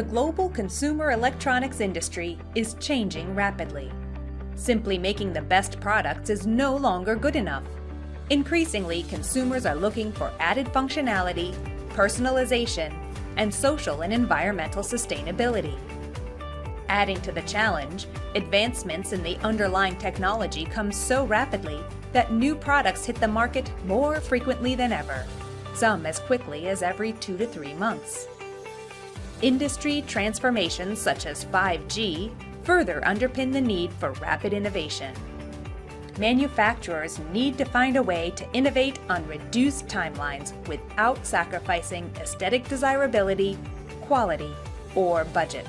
global consumer electronics industry is changing rapidly. Simply making the best products is no longer good enough. Increasingly, consumers are looking for added functionality, personalization, and social and environmental sustainability. Adding to the challenge, advancements in the underlying technology come so rapidly that new products hit the market more frequently than ever, some as quickly as every 2 to 3 months. Industry transformations such as 5G further underpin the need for rapid innovation. Manufacturers need to find a way to innovate on reduced timelines without sacrificing aesthetic desirability, quality, or budget.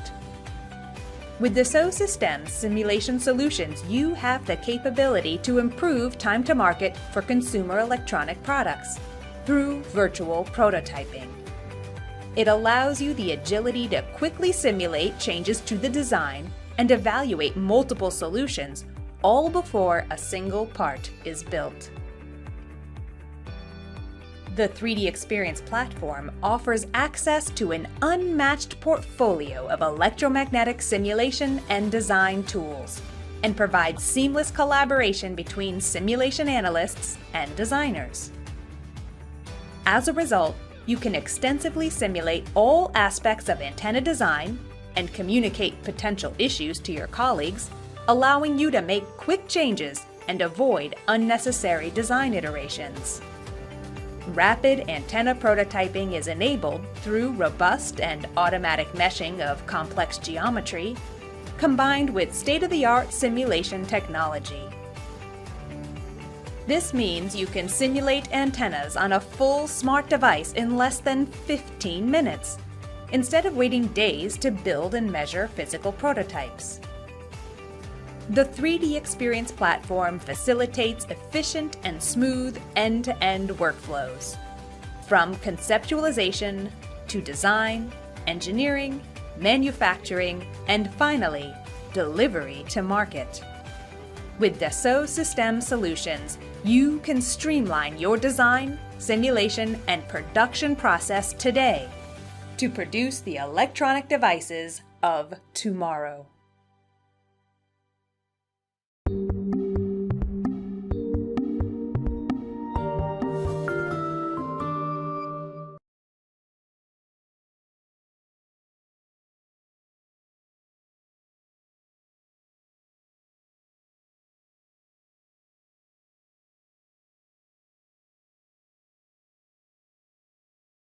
With Dassault Systèmes simulation solutions, you have the capability to improve time to market for consumer electronic products through virtual prototyping. It allows you the agility to quickly simulate changes to the design and evaluate multiple solutions, all before a single part is built. The 3D Experience platform offers access to an unmatched portfolio of electromagnetic simulation and design tools, and provides seamless collaboration between simulation analysts and designers. As a result, you can extensively simulate all aspects of antenna design and communicate potential issues to your colleagues, allowing you to make quick changes and avoid unnecessary design iterations. Rapid antenna prototyping is enabled through robust and automatic meshing of complex geometry, combined with state-of-the-art simulation technology. This means you can simulate antennas on a full smart device in less than 15 minutes, instead of waiting days to build and measure physical prototypes. The 3D Experience platform facilitates efficient and smooth end-to-end workflows, from conceptualization to design, engineering, manufacturing, and finally, delivery to market. With Dassault Systèmes solutions, you can streamline your design, simulation, and production process today to produce the electronic devices of tomorrow.